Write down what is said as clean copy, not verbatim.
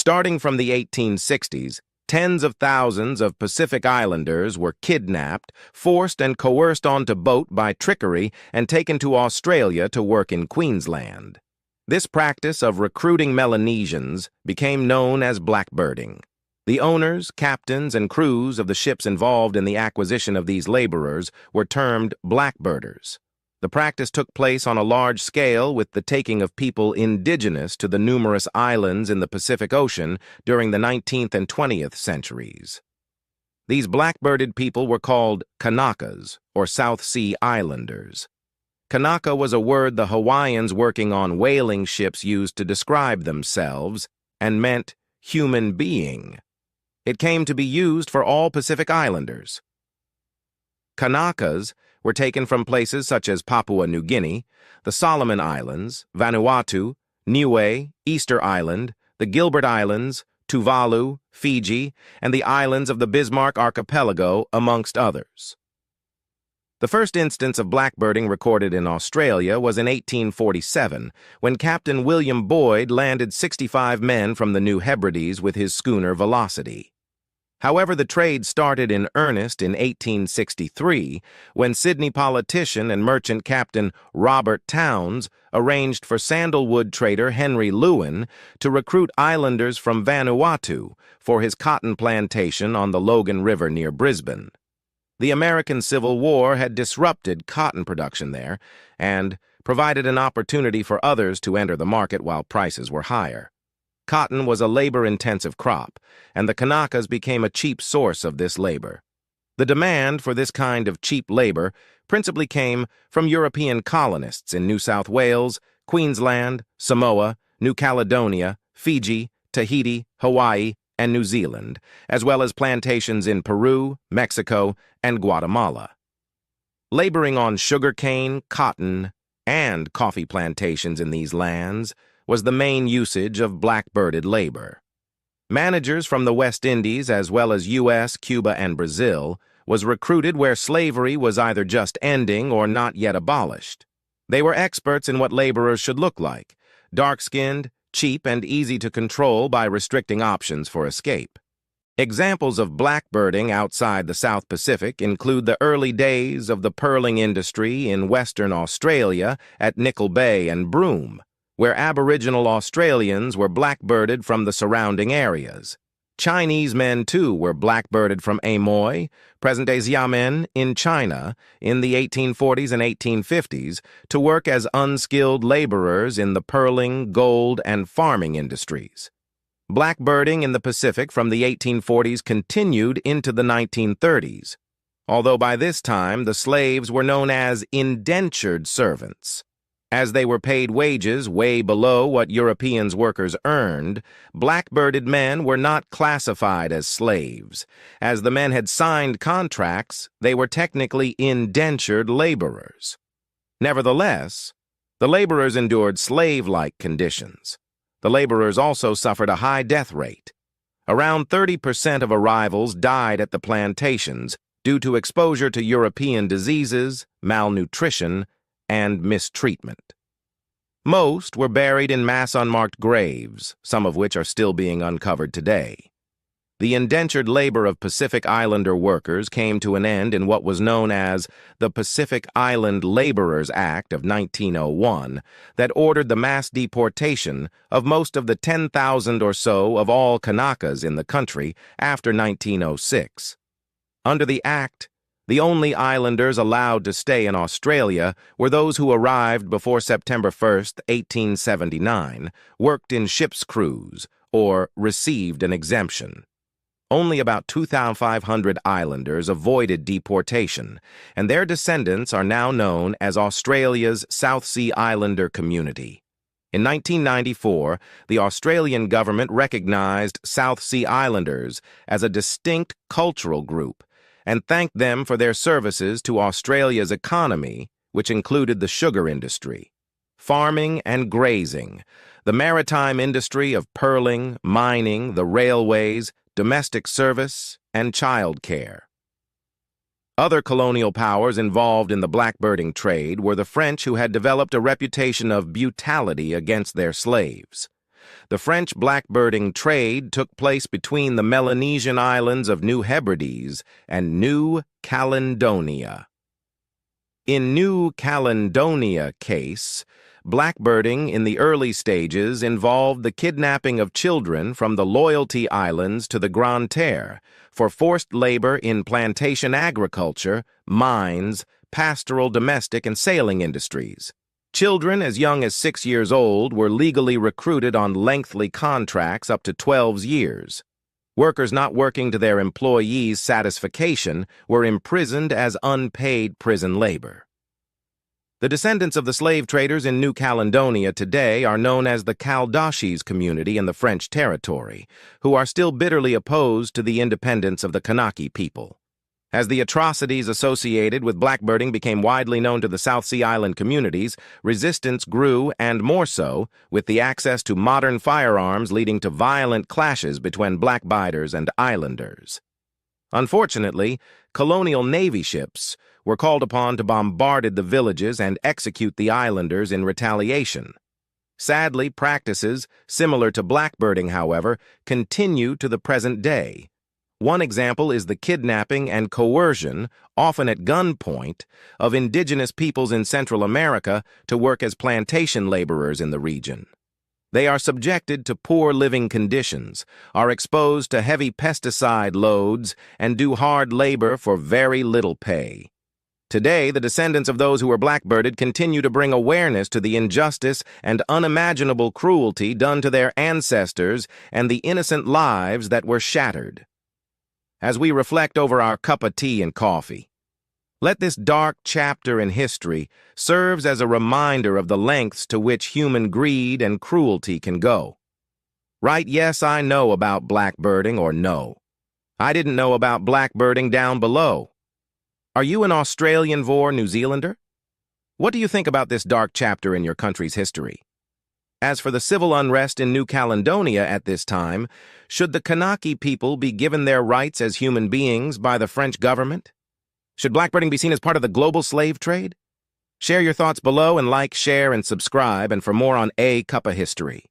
Starting from the 1860s, tens of thousands of Pacific Islanders were kidnapped, forced and coerced onto boat by trickery, and taken to Australia to work in Queensland. This practice of recruiting Melanesians became known as blackbirding. The owners, captains, and crews of the ships involved in the acquisition of these laborers were termed blackbirders. The practice took place on a large scale with the taking of people indigenous to the numerous islands in the Pacific Ocean during the 19th and 20th centuries. These blackbirded people were called Kanakas, or South Sea Islanders. Kanaka was a word the Hawaiians working on whaling ships used to describe themselves and meant human being. It came to be used for all Pacific Islanders. Kanakas were taken from places such as Papua New Guinea, the Solomon Islands, Vanuatu, Niue, Easter Island, the Gilbert Islands, Tuvalu, Fiji, and the islands of the Bismarck Archipelago, amongst others. The first instance of blackbirding recorded in Australia was in 1847, when Captain William Boyd landed 65 men from the New Hebrides with his schooner Velocity. However, the trade started in earnest in 1863, when Sydney politician and merchant captain Robert Towns arranged for sandalwood trader Henry Lewin to recruit islanders from Vanuatu for his cotton plantation on the Logan River near Brisbane. The American Civil War had disrupted cotton production there and provided an opportunity for others to enter the market while prices were higher. Cotton was a labor-intensive crop, and the Kanakas became a cheap source of this labor. The demand for this kind of cheap labor principally came from European colonists in New South Wales, Queensland, Samoa, New Caledonia, Fiji, Tahiti, Hawaii, and New Zealand, as well as plantations in Peru, Mexico, and Guatemala. Laboring on sugarcane, cotton, and coffee plantations in these lands was the main usage of blackbirded labor. Managers from the West Indies, as well as U.S., Cuba, and Brazil, was recruited where slavery was either just ending or not yet abolished. They were experts in what laborers should look like, dark-skinned, cheap, and easy to control by restricting options for escape. Examples of blackbirding outside the South Pacific include the early days of the pearling industry in Western Australia at Nickel Bay and Broome, where Aboriginal Australians were blackbirded from the surrounding areas. Chinese men, too, were blackbirded from Amoy, present-day Xiamen, in China, in the 1840s and 1850s, to work as unskilled laborers in the pearling, gold, and farming industries. Blackbirding in the Pacific from the 1840s continued into the 1930s, although by this time the slaves were known as indentured servants. As they were paid wages way below what Europeans' workers earned, blackbirded men were not classified as slaves. As the men had signed contracts, they were technically indentured laborers. Nevertheless, the laborers endured slave-like conditions. The laborers also suffered a high death rate. Around 30% of arrivals died at the plantations due to exposure to European diseases, malnutrition, and mistreatment. Most were buried in mass unmarked graves, some of which are still being uncovered today. The indentured labor of Pacific Islander workers came to an end in what was known as the Pacific Island Laborers Act of 1901 that ordered the mass deportation of most of the 10,000 or so of all Kanakas in the country after 1906. Under the act, the only islanders allowed to stay in Australia were those who arrived before September 1, 1879, worked in ship's crews, or received an exemption. Only about 2,500 islanders avoided deportation, and their descendants are now known as Australia's South Sea Islander community. In 1994, the Australian government recognized South Sea Islanders as a distinct cultural group and thanked them for their services to Australia's economy, which included the sugar industry, farming and grazing, the maritime industry of pearling, mining, the railways, domestic service, and child care. Other colonial powers involved in the blackbirding trade were the French, who had developed a reputation of brutality against their slaves. The French blackbirding trade took place between the Melanesian islands of New Hebrides and New Caledonia. In New Caledonia case, blackbirding in the early stages involved the kidnapping of children from the Loyalty Islands to the Grande Terre for forced labor in plantation agriculture, mines, pastoral, domestic, and sailing industries. Children as young as 6 years old were legally recruited on lengthy contracts up to 12 years. Workers not working to their employees' satisfaction were imprisoned as unpaid prison labor. The descendants of the slave traders in New Caledonia today are known as the Caldoches community in the French territory, who are still bitterly opposed to the independence of the Kanaki people. As the atrocities associated with blackbirding became widely known to the South Sea Island communities, resistance grew, and more so, with the access to modern firearms leading to violent clashes between blackbiters and islanders. Unfortunately, colonial navy ships were called upon to bombard the villages and execute the islanders in retaliation. Sadly, practices similar to blackbirding, however, continue to the present day. One example is the kidnapping and coercion, often at gunpoint, of indigenous peoples in Central America to work as plantation laborers in the region. They are subjected to poor living conditions, are exposed to heavy pesticide loads, and do hard labor for very little pay. Today, the descendants of those who were blackbirded continue to bring awareness to the injustice and unimaginable cruelty done to their ancestors and the innocent lives that were shattered. As we reflect over our cup of tea and coffee, let this dark chapter in history serve as a reminder of the lengths to which human greed and cruelty can go. Write yes, I know about blackbirding, or no, I didn't know about blackbirding down below. Are you an Australian-vor New Zealander? What do you think about this dark chapter in your country's history? As for the civil unrest in New Caledonia at this time, should the Kanaki people be given their rights as human beings by the French government? Should blackbirding be seen as part of the global slave trade? Share your thoughts below and like, share, and subscribe, and for more on Cuppa history.